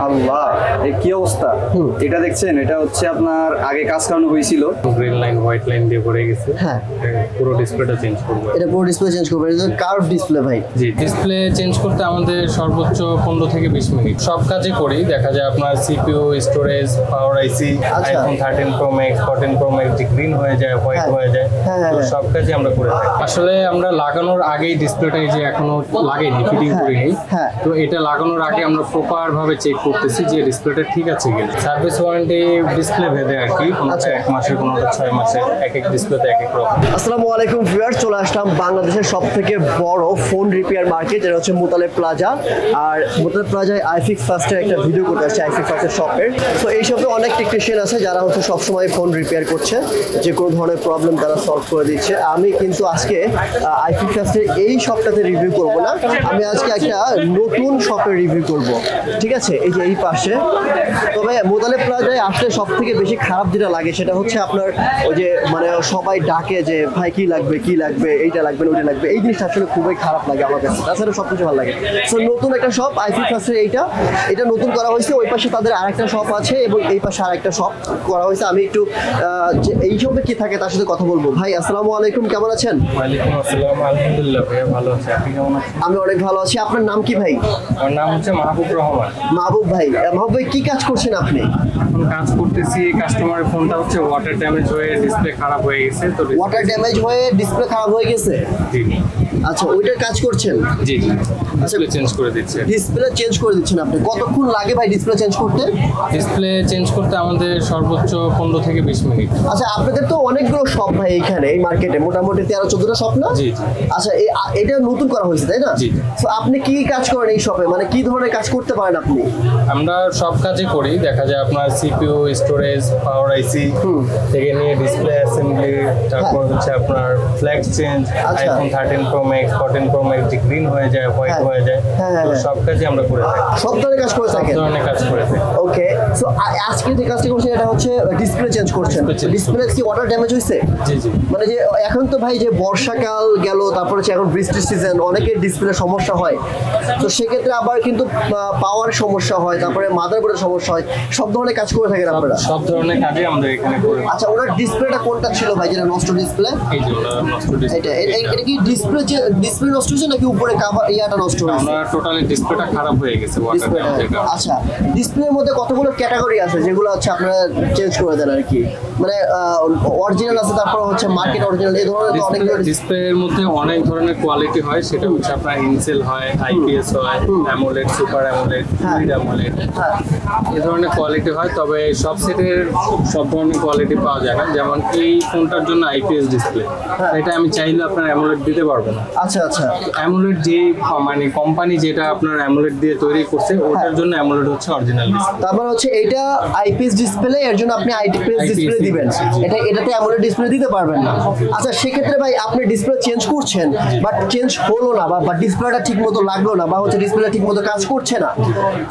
আল্লাহ, এই কি অবস্থা! এটা দেখছেন, এটা হচ্ছে আপনার আগে কাজ করানো হয়েছিল, গ্রিন লাইন হোয়াইট লাইন দিয়ে পড়ে গেছে। হ্যাঁ, পুরো ডিসপ্লেটা চেঞ্জ করব। এটা পুরো ডিসপ্লে চেঞ্জ করবে। এটা কার্ভ ডিসপ্লে ভাই। জি, ডিসপ্লে চেঞ্জ করতে আমাদের সর্বোচ্চ 15 থেকে 20 মিনিট। সব কাজে করি, দেখা যায় আপনার CPU, storage, power IC, iPhone 13 pro max, 14 pro max green হয়ে যায়, হোয়াইট হয়ে যায়, তো সব কাজে আমরা করে থাকি। আসলে আমরা লাগানোর আগেই ডিসপ্লেটা যে এখনো লাগেনি, ফিটিং করিনি, তো এটা লাগানোর আগে আমরা প্রপার ভাবে চেক করতেছি যে ডিসপ্লেটা ঠিক আছে কিনা। সার্ভিস ওয়ারেন্টি ডিসপ্লে ভেদে আর কি, কোনটা 1 মাসের, কোনটা 6 মাসের, এক এক ডিসপ্লেতে এক এক রকম। আসসালামু আলাইকুম ভিউয়ার্স, চলে আসলাম বাংলাদেশের সবথেকে বড় ফোন রিপেয়ার মার্কেট, এটা হচ্ছে মোতালেব প্লাজা। আর মোতালেব প্লাজায় আইফিক্স ফার্স্টের একটা ভিডিও করতে আসছে, আইফিক্স ফার্স্টের শপের। তো এই শপে অনেক টেকনিশিয়ান আছে যারা হচ্ছে সবসময় ফোন রিপেয়ার করছে, যে কোনো ধরনের প্রবলেম তারা সলভ করে দিচ্ছে। আমি কিন্তু আজকে আইফিক্স ফার্স্টের এই শপটাতে রিভিউ করব না, আমি আজকে একটা নতুন শপের রিভিউ করব, ঠিক আছে? এই যে এই পাশে। তবে মোতালেব প্লাজায় আসলে সব থেকে বেশি খারাপ যেটা লাগে সেটা হচ্ছে আপনার ওই যে মানে সবাই ডাকে যে ভাই কি লাগবে কি লাগবে, এইটা লাগবে ওইটা লাগবে, এই জিনিসটা আসলে খুবই খারাপ লাগে আমার কাছে। তাছাড়া সব কিছু ভালো লাগে। সো নতুন একটা শপ আইফিক্স ফার্স্টের, এটা নতুন করা হয়েছে। ওই পাশে তাদের আরেকটা শপ আছে এবং এই পাশে আরেকটা শপ করা হয়েছে। আমি একটু যে এই শপে কি থাকে তার সাথে কথা বলবো। ভাই আসসালামু আলাইকুম, কেমন আছেন? ওয়ালাইকুম আসসালাম, আলহামদুলিল্লাহ ভাই ভালো আছি, আপনি কেমন আছেন? আমি অনেক ভালো আছি। আপনার নাম কি ভাই? আমার নাম হচ্ছে মাহবুব রহমান। মাহবুব ভাই, মাহবুব ভাই কি কাজ করছেন আপনি? এখন কাজ করতেছি, কাস্টমারের ফোনটা হচ্ছে ওয়াটার ড্যামেজ হয়ে ডিসপ্লে খারাপ হয়ে গেছে, তো ওয়াটার ড্যামেজ হয়ে ডিসপ্লে খারাপ হয়ে গেছে। জি আচ্ছা, ওইটার কাজ করছেন? জি, ডিসপ্লে চেঞ্জ করে দিচ্ছে। ডিসপ্লে চেঞ্জ করে দিচ্ছেন আপনি? কতক্ষণ লাগে ভাই ডিসপ্লে চেঞ্জ করতে? ডিসপ্লে চেঞ্জ করতে আমাদের সর্বোচ্চ 15 থেকে 20 মিনিট। আচ্ছা, আপনাদের তো অনেকগুলো শপ ভাই এখানে এই মার্কেটে, মোটামুটি 13-14টা শপ না? জি। আচ্ছা, এটা নতুন করা হয়েছে তাই না? জি। তো আপনি কি কাজ করেন এই শপে, মানে কি ধরনের কাজ করতে পারেন আপনি? আমরা সব কাজে করি, দেখা যায় আপনার সিপিইউ, স্টোরেজ, পাওয়ার আইসি থেকে নিয়ে ডিসপ্লে অ্যাসেম্বলি, তারপর হচ্ছে আপনার flax change, iPhone 13 pro max, 14 pro max green হয়ে যায়, হোয়াইট হয়ে যায়, তো সব কাজে আমরা করে থাকি। সব ধরনের কাজ করে থাকেন? সব ধরনের কাজ করে থাকি। ওকে, সো আজকে যে কাজটা করছেন এটা হচ্ছে ডিসপ্লে চেঞ্জ করছেন। ডিসপ্লে কি ওয়াটার ড্যামেজ হয়েছে? জি। মানে যে এখন তো ভাই যে বর্ষাকাল গেল, তারপরে হচ্ছে এখন বৃষ্টির সিজন, অনেকের ডিসপ্লে সমস্যা হয়, তো সেক্ষেত্রে আবার কিন্তু পাওয়ার সমস্যা হয়, তারপরে মাদারবোর্ডের সমস্যা হয়, সব ধরনের কাজ করে থাকেন আপনারা? সব ধরনের কাজে আমরা এখানে করি। আচ্ছা, ওনার ডিসপ্লেটা কোনটা ছিল ভাই যেটা নষ্ট ডিসপ্লে? এই যে ওটা নষ্ট ডিসপ্লে। এটা কি ডিসপ্লে নষ্ট হয়েছে নাকি উপরে কভার ইয়াটা নষ্ট হয়েছে? আমরা টোটালি ডিসপ্লেটা খারাপ হয়ে গেছে ওয়াটার ড্যামেজের কারণে। আচ্ছা, ডিসপ্লের মধ্যে কতগুলো ক্যাটাগরি আছে যেগুলো হচ্ছে আপনারা চেঞ্জ করে দেন আর কি, মানে অরিজিনাল আছে, তারপর হচ্ছে মার্কেট অরিজিনাল, এই ধরনের অনেক ডিসপ্লের মধ্যে অনেক ধরনের কোয়ালিটি হয়, সেটা হচ্ছে আপনার ইনসেল হয়, আইপিএস হয়, AMOLED, super AMOLED, fluid AMOLED, এই ধরনের কোয়ালিটি হয়। তবে সব সেটের সব ধরনের কোয়ালিটি পাওয়া যায় না। যেমন এই ফোনটার জন্য আইপিএস ডিসপ্লে, এটা আমি চাইলে আপনার অ্যামোলেড দিতে পারবো না। আচ্ছা। অ্যামোলেড যে মানে কোম্পানি যেটা আপনার অ্যামোলেড দিয়ে তৈরি করছে, ওটার জন্য অ্যামোলেড হচ্ছে অরিজিনাল ডিসপ্লে। তারপর হচ্ছে এইটা আইপিএস ডিসপ্লে, এর জন্য আপনি আইপিএস ডিসপ্লে দিবেন, এটাতে অ্যামোলেড ডিসপ্লে দিতে পারবেন না। আচ্ছা, সেক্ষেত্রে ভাই আপনি ডিসপ্লে চেঞ্জ করছেন, বাট চেঞ্জ হলো না, বা ডিসপ্লেটা ঠিক মতো লাগলো না, বা হচ্ছে ডিসপ্লে ঠিক মতো কাজ করছে না,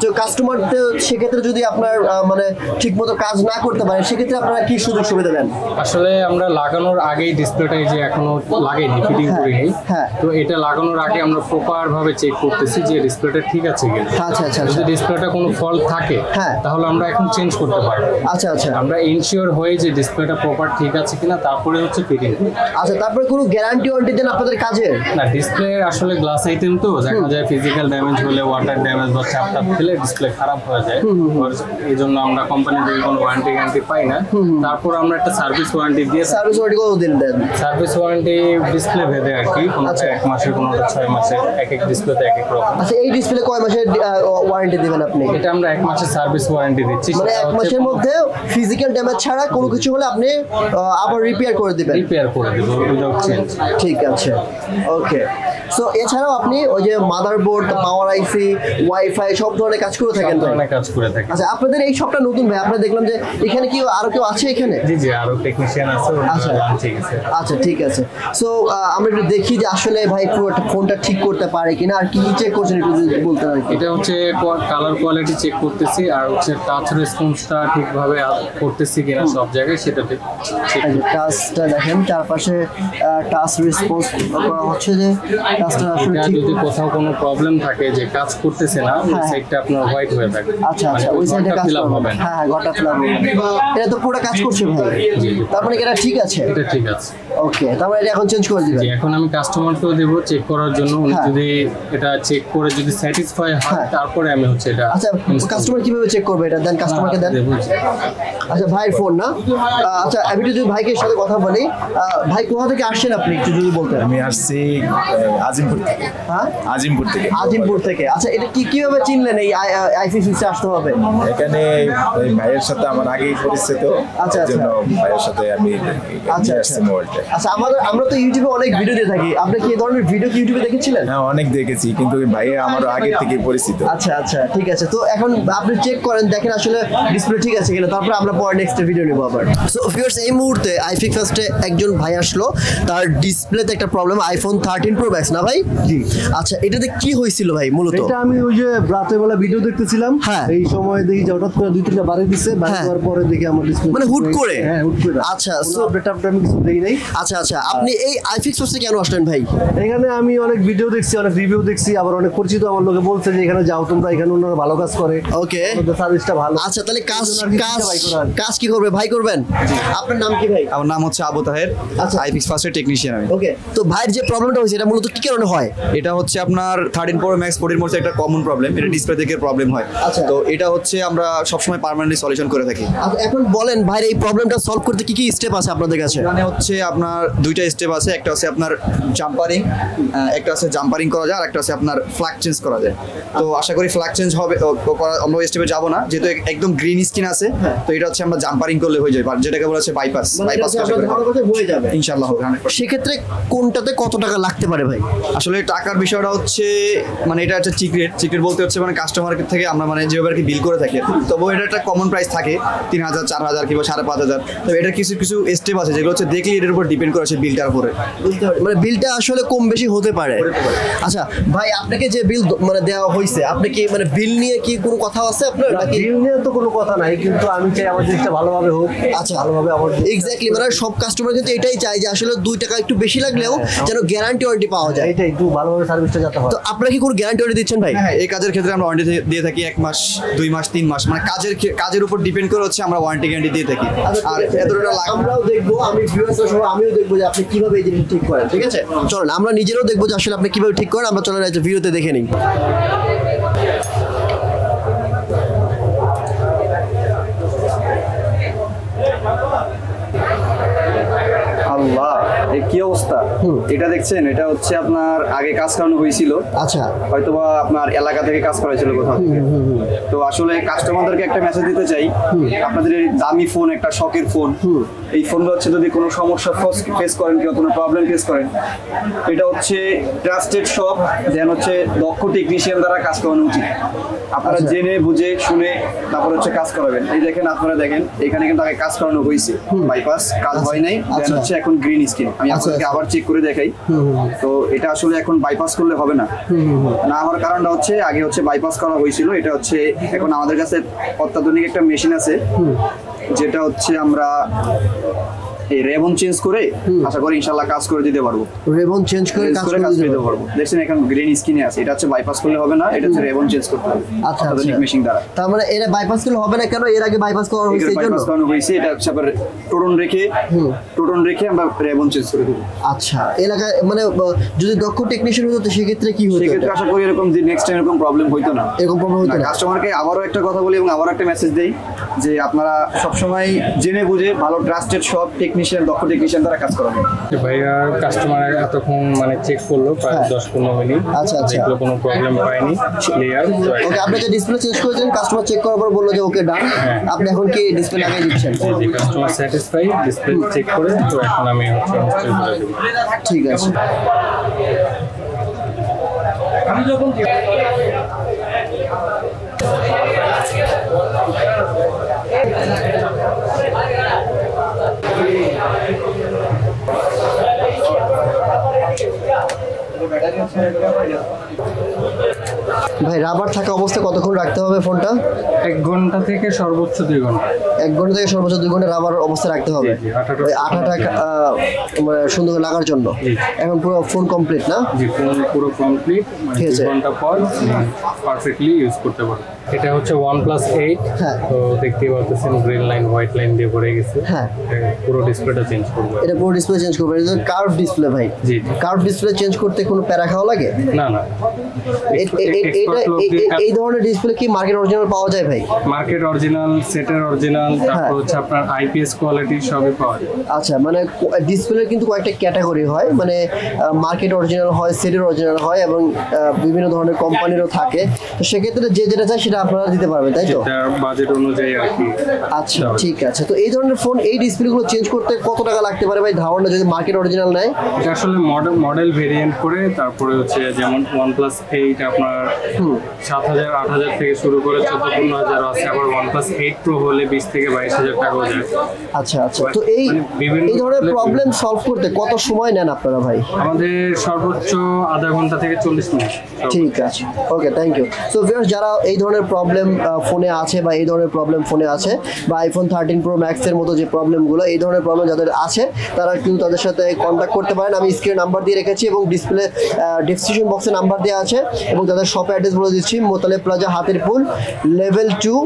তো কাস্টমার সেক্ষেত্রে যদি আপনার মানে ঠিক মতো কাজ না করতে পারে, সেক্ষেত্রে আপনারা কি সুযোগ সুবিধা দেন? আসলে আমরা লাগানোর আগেই ডিসপ্লেটা যে এখনো লাগেনি, ফিটিং করিনি, তো এটা লাগানোর আগে আমরা প্রপার ভাবে চেক করতেছি যে ডিসপ্লেটা ঠিক আছে কিনা। আচ্ছা। যদি ডিসপ্লেটা কোনো ফল্ট থাকে তাহলে আমরা এখন চেঞ্জ করতে পারবো। আচ্ছা। আমরা ইনশিওর হয়ে যে ডিসপ্লেটা প্রপার ঠিক আছে কিনা, তারপরে হচ্ছে ফিটিং। আচ্ছা, তারপরে কোনো গ্যারান্টি ওয়ারেন্টি দেন আপনাদের কাজে? না, ডিসপ্লে আসলে গ্লাস আইটেম, তো দেখা যায় ফিজিক্যাল ড্যামেজ হলে, ওয়াটার ড্যামেজ বা চাপ খেলে ডিসপ্লে খারাপ হয়ে যায়, এই জন্য আমরা কোম্পানি থেকে কোনো ওয়ারেন্টি গ্যারান্টি পাই না। তারপর আমরা একটা সার্ভিস ওয়ারেন্টি দিয়ে। সার্ভিস ওয়ারেন্টি কতদিন দেন? সার্ভিস ওয়ারেন্টি ডিসপ্লে ভেদে আর কি, কোনটা 1 মাসের, কোনটা 6 মাসের, এক এক ডিসপ্লেতে এক এক রকম। আচ্ছা, এই ডিসপ্লে কয় মাসের ওয়ারেন্টি দিবেন আপনি? এটা আমরা 1 মাসের সার্ভিস ওয়ারেন্টি দিচ্ছি, মানে 1 মাসের মধ্যে ফিজিক্যাল ড্যামেজ ছাড়া কোনো কিছু হলে আপনি আবার রিপেয়ার করে দিবেন? রিপেয়ার করে দেব উইদাউট চেঞ্জ। ঠিক আছে, ওকে। সো এছাড়াও আপনি ওই যে মাদারবোর্ড, পাওয়ার আইসি, ওয়াইফাই সব ধরনের কাজ করে থাকেন? সব ধরনের কাজ করে থাকি। আচ্ছা, আপনাদের এই শপটা নতুন ভাই, আপনারা দেখলাম যে এখানে কি আরো কেউ আছে এখানে? জি, আরো টেকনিশিয়ান আছে। আচ্ছা, ঠিক আছে। সো আমরা একটু দেখি যে আসলে আসলে ভাই পুরো ফোনটা ঠিক করতে পারে কিনা আর কি কি চেক করছেন একটু যদি বলতেন আর কি। এটা হচ্ছে কালার কোয়ালিটি চেক করতেছি আর হচ্ছে টাচ রেসপন্সটা ঠিকভাবে করতেছি কিনা সব জায়গায় সেটা টাচটা দেখেন চারপাশে টাচ রেসপন্স করা হচ্ছে যে টাচটা আসলে ঠিক। যদি কোথাও কোনো প্রবলেম থাকে যে কাজ করতেছে না ওই সাইডটা আপনার হোয়াইট হয়ে থাকে। আচ্ছা আচ্ছা ওই সাইডে কাজ করবে। হ্যাঁ হ্যাঁ ঘরটা ফিল আপ হবে। এটা তো পুরো কাজ করছে ভাই। তারপরে এটা ঠিক আছে? এটা ঠিক আছে। ওকে তারপরে এটা এখন চেঞ্জ করে দিবেন? জি এখন আমি কাস্টমারকেও দেব চেক করার জন্য উনি যদি এটা চেক করে যদি স্যাটিসফাই হয় তারপরে আমি হচ্ছে এটা। আচ্ছা কাস্টমার কিভাবে চেক করবে এটা দেন কাস্টমারকে দেন। আচ্ছা ভাইয়ের ফোন না। আচ্ছা আমি যদি ভাইকে সাথে কথা বলি ভাই কোথা থেকে আসছেন আপনি একটু যদি বলতেন। আমি আসছি আজিমপুর থেকে। হ্যাঁ আজিমপুর থেকে। আজিমপুর থেকে। আচ্ছা এটা কিভাবে চিনলেন এই আইফিক্সে আসতে হবে? এখানে ওই ভাইয়ের সাথে আমার আগেই পরিচিত। আচ্ছা আচ্ছা ভাইয়ের সাথে আমি আচ্ছা আসছি মোবাইলটা। আচ্ছা আমরা তো ইউটিউবে অনেক ভিডিও দিয়ে থাকি, আপনি কি এই ধরনের ভিডিও কি ইউটিউবে দেখেছিলেন? হ্যাঁ অনেক দেখেছি কিন্তু ওই ভাইয়া আমার আগে থেকে পরিচিত। আচ্ছা আচ্ছা ঠিক আছে তো এখন আপনি চেক করেন দেখেন আসলে ডিসপ্লে ঠিক আছে কিনা, তারপর আমরা পরে নেক্সট ভিডিও নেব আবার। সো ভিউয়ার্স এই মুহূর্তে আইফিক্স ফার্স্টে একজন ভাই আসলো, তার ডিসপ্লেতে একটা প্রবলেম, আইফোন 13 প্রো ম্যাক্স না ভাই? জি। আচ্ছা এটাতে কি হয়েছিল ভাই মূলত? এটা আমি ওই যে রাতে বেলা ভিডিও দেখতেছিলাম, হ্যাঁ এই সময় দেখি যে হঠাৎ করে 2-3টা বাড়ি দিছে, বাড়ি দেওয়ার পরে দেখি আমার ডিসপ্লে মানে হুট করে। হ্যাঁ হুট করে। আচ্ছা সো আপডেট আমি কিছু দেই নাই। আচ্ছা আচ্ছা আপনি এই আইফিক্স ফার্স্টে কেন আসলেন ভাই? এখানে আমি অনেক ভিডিও দেখছি, অনেক রিভিউ দেখছি, আবার অনেক পরিচিত আমার লোকে বলছে যে এখানে যাও তোমরা, এখানে ওনারা ভালো কাজ করে। ওকে সার্ভিসটা ভালো। আচ্ছা তাহলে কাজ কি করবে ভাই করবেন? আপনার নাম কি ভাই? আমার নাম হচ্ছে আবু তাহের। আচ্ছা আইফিক্স ফার্স্টের টেকনিশিয়ান আমি। ওকে তো ভাইয়ের যে প্রবলেমটা হয়েছে এটা মূলত কি কারণে হয়? এটা হচ্ছে আপনার 13 প্রো ম্যাক্স 14 মধ্যে একটা কমন প্রবলেম, এটা ডিসপ্লে থেকে প্রবলেম হয়। আচ্ছা তো এটা হচ্ছে আমরা সবসময় পার্মানেন্টলি সলিউশন করে থাকি। আচ্ছা এখন বলেন ভাইয়ের এই প্রবলেমটা সলভ করতে কি কি স্টেপ আছে আপনাদের কাছে? এখানে হচ্ছে আপনার দুইটা স্টেপ আছে, একটা হচ্ছে আপনার জাম্পারিং, একটা আছে জাম্পারিং করা যায় আর একটা আছে আপনার ফ্ল্যাগ চেঞ্জ করা যায়। তো আশা করি ফ্ল্যাগ চেঞ্জ হবে, আমরা ওই স্টেপে যাবো না যেহেতু একদম গ্রিন স্ক্রিন আছে। তো এটা হচ্ছে আমরা জাম্পারিং করলে হয়ে যায়, যেটাকে বলা হচ্ছে বাইপাস। বাইপাস হয়ে যাবে ইনশাআল্লাহ হবে 100%। সেক্ষেত্রে কোনটাতে কত টাকা লাগতে পারে ভাই? আসলে টাকার বিষয়টা হচ্ছে মানে এটা একটা সিক্রেট বলতে হচ্ছে মানে কাস্টমার থেকে আমরা মানে যেভাবে আর কি বিল করে থাকি, তবুও এটা একটা কমন প্রাইস থাকে 3000 4000 কিংবা 5500। তবে এটা কিছু কিছু স্টেপ আছে যেগুলো হচ্ছে দেখলে এটার উপর ডিপেন্ড করে বিলটার উপরে। মানে বিলটা আসলে কম বেশি হতে পারে। আচ্ছা ভাই আপনাকে যে বিল মানে দেওয়া হয়েছে, আপনি কি মানে বিল নিয়ে কি কোনো কথা আছে আপনার? নাকি বিল নিয়ে তো কোনো কথা নাই, কিন্তু আমি চাই আমার জিনিসটা ভালোভাবে হোক। আচ্ছা ভালোভাবে আমার এক্স্যাক্টলি মানে সব কাস্টমার কিন্তু এটাই চায় যে আসলে 2 টাকা একটু বেশি লাগলেও যেন গ্যারান্টি ওয়ারেন্টি পাওয়া যায়। এটাই একটু ভালোভাবে সার্ভিসটা যাতে হয়। তো আপনারা কি কোনো গ্যারান্টি ওয়ারেন্টি দিচ্ছেন ভাই? হ্যাঁ এই কাজের ক্ষেত্রে আমরা ওয়ারেন্টি দিয়ে থাকি 1 মাস 2 মাস 3 মাস, মানে কাজের উপর ডিপেন্ড করে হচ্ছে আমরা ওয়ারেন্টি গ্যারান্টি দিয়ে থাকি। আর এতটা আমরাও দেখবো, আমি ভিউয়ার্সরা সহ আমিও দেখবো যে আপনি কিভাবে এই জিনিস ঠিক করেন। ঠিক আছে চলেন আমরা নিজেরাও দেখবো যে আসলে আপনি কিভাবে ঠিক করেন। আমরা চলেন এই ভিডিওতে দেখে নিই। আল্লাহ এই কি অবস্থা! এটা দেখছেন, এটা হচ্ছে আপনার আগে কাজ করানো হয়েছিল। আচ্ছা হয়তোবা আপনার এলাকা থেকে কাজ করাইছিল কোথাও থেকে। তো আসলে কাস্টমারদেরকে একটা মেসেজ দিতে চাই, আপনাদের এই দামি ফোন, একটা শখের ফোন, এই ফোনটা হচ্ছে যদি কোনো সমস্যা ফেস করেন কিংবা কোনো প্রবলেম ফেস করেন, এটা হচ্ছে ট্রাস্টেড শপ, দেন হচ্ছে দক্ষ টেকনিশিয়ান দ্বারা কাজ করানো উচিত। আপনারা জেনে বুঝে শুনে তারপর হচ্ছে কাজ করাবেন। এই দেখেন আপনারা দেখেন এখানে কিন্তু আগে কাজ করানো হয়েছে, বাইপাস কাজ হয় নাই, দেন হচ্ছে এখন গ্রিন স্ক্রিন। আমি আপনাদেরকে আবার চেক করে দেখাই। তো এটা আসলে এখন বাইপাস করলে হবে না, না হওয়ার কারণটা হচ্ছে আগে হচ্ছে বাইপাস করা হয়েছিল। এটা হচ্ছে এখন আমাদের কাছে অত্যাধুনিক একটা মেশিন আছে যেটা হচ্ছে আমরা এই রেবন চেঞ্জ করে আশা করি ইনশাআল্লাহ কাজ করে দিতে পারবো। রেবন চেঞ্জ করে কাজ করে দিতে পারবো। দেখছেন এখন গ্রিন স্ক্রিনে আছে, এটা হচ্ছে বাইপাস করলে হবে না, এটা হচ্ছে রেবন চেঞ্জ করতে হবে আচ্ছা আধুনিক মেশিন দ্বারা। তার মানে এর বাইপাস করলে হবে না কেন? এর আগে বাইপাস করা হয়েছে এই জন্য বাইপাস করানো হয়েছে। এটা হচ্ছে আবার টোটন রেখে আমরা রেবন চেঞ্জ করে দেব। আচ্ছা এলাকায় মানে যদি দক্ষ টেকনিশিয়ান হতো সেক্ষেত্রে কি হতো? সেক্ষেত্রে আশা করি এরকম যে নেক্সট টাইম এরকম প্রবলেম হইতো না। এরকম প্রবলেম হতো না। কাস্টমারকে আবারও একটা কথা বলি এবং আবারও একটা মেসেজ দেই যে আপনারা সবসময় জেনে বুঝে ভালো ট্রাস্টেড সব টেকনিশিয়ান, দক্ষ টেকনিশিয়ান দ্বারা কাজ করাবেন। ভাইয়া কাস্টমার এতক্ষণ মানে চেক করলো প্রায় 10-15 মিনিট। আচ্ছা আচ্ছা দেখলো কোনো প্রবলেম পায়নি, ক্লিয়ার। ওকে আপনি যে ডিসপ্লে চেঞ্জ করেছেন, কাস্টমার চেক করার পর বললো যে ওকে ডান, আপনি এখন কি ডিসপ্লে লাগিয়ে দিচ্ছেন? জি কাস্টমার স্যাটিসফাই, ডিসপ্লে চেক করে তো এখন আমি হচ্ছে ইনস্টল করে দেব। ঠিক আছে। আমি যখন ভাই রাবার থাকা অবস্থায় কতক্ষণ রাখতে হবে ফোনটা? 1 ঘন্টা থেকে সর্বোচ্চ 2 ঘন্টা। 1 ঘন্টা থেকে সর্বোচ্চ 2 ঘন্টা রাবার অবস্থায় রাখতে হবে জি, আঠাটা ওই আঠাটা মানে সুন্দর করে লাগার জন্য। এখন পুরো ফোন কমপ্লিট না? জি, ফোন পুরো কমপ্লিট, মানে ঠিক আছে। 2 ঘন্টা পর পারফেক্টলি ইউজ করতে পারবেন। এটা হচ্ছে OnePlus 8। হ্যাঁ। তো দেখতেই পাচ্ছেন গ্রিন লাইন হোয়াইট লাইন দিয়ে ভরে গেছে। হ্যাঁ। পুরো ডিসপ্লেটা চেঞ্জ করবো। এটা পুরো ডিসপ্লে চেঞ্জ করবে, এটা কার্ভ ডিসপ্লে ভাই। জি। কার্ভ ডিসপ্লে চেঞ্জ করতে কোনো প্যারা খাওয়া লাগে? না না, এই ধরনের ডিসপ্লে কি মার্কেট অরিজিনাল পাওয়া যায় ভাই? মার্কেট অরিজিনাল, সেটের অরিজিনাল, তারপর হ্যাঁ। হচ্ছে আপনার IPS কোয়ালিটি সবই পাওয়া যায়। আচ্ছা, মানে ডিসপ্লের কিন্তু কয়েকটা ক্যাটাগরি হয়, মানে মার্কেট অরিজিনাল হয়, সেটের অরিজিনাল হয় এবং বিভিন্ন ধরনের কোম্পানিরও থাকে। তো সেক্ষেত্রে যে যেটা চায় সেটা আপনারা দিতে পারবেন, তাই তো? তার বাজেট অনুযায়ী আর কি। আচ্ছা, ঠিক আছে। তো এই ধরনের ফোন এই ডিসপ্লেগুলো চেঞ্জ করতে কত টাকা লাগতে পারে ভাই ধারণা, যদি মার্কেট অরিজিনাল নেয়? এটা আসলে মডেল ভেরিয়েন্ট করে, তারপরে হচ্ছে যেমন OnePlus 8 আপনার 7,000 8,000 থেকে শুরু করে 14-15,000 আছে। আবার OnePlus 8 Pro হলে 20 থেকে 22,000 টাকাও যায়। আচ্ছা আচ্ছা। তো এই বিভিন্ন এই ধরনের প্রবলেম সলভ করতে কত সময় নেন আপনারা ভাই? আমাদের সর্বোচ্চ আধা ঘন্টা থেকে 40 মিনিট। ঠিক আছে, ওকে, থ্যাংক ইউ। সো ভিউয়ার্স, যারা এই ধরনের প্রবলেম ফোনে আছে বা এই ধরনের প্রবলেম ফোনে আছে বা iPhone 13 Pro Max এর মতো যে প্রবলেমগুলো, এই ধরনের প্রবলেম যাদের আছে তারা কিন্তু তাদের সাথে কন্ট্যাক্ট করতে পারেন। আমি স্ক্রিনে নাম্বার দিয়ে রেখেছি এবং ডিসপ্লে ডেসক্রিপশন বক্সে নাম্বার দেওয়া আছে এবং তাদের শপে অ্যাড্রেস বলে দিচ্ছি, মোতালেব প্লাজা, হাতিরপুল, লেভেল 2।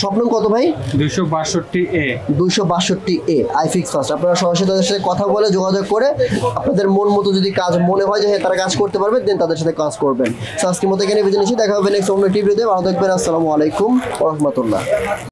স্বপ্নম কত ভাই? 262A। 262A iFix first. আপনারা সরাসরি তাদের সাথে কথা বলে যোগাযোগ করে আপনাদের মন মতো যদি কাজ মনে হয় যে হ্যাঁ তারা কাজ করতে পারবে, দেন তাদের সাথে কাজ করবেন। সো আজকের মতো এখানে বিদায় নিচ্ছি, দেখা হবে নেক্সট অন্য টিভিতে। ভালো থাকবেন, আসসালামু আলাইকুম ওয়া রাহমাতুল্লাহ।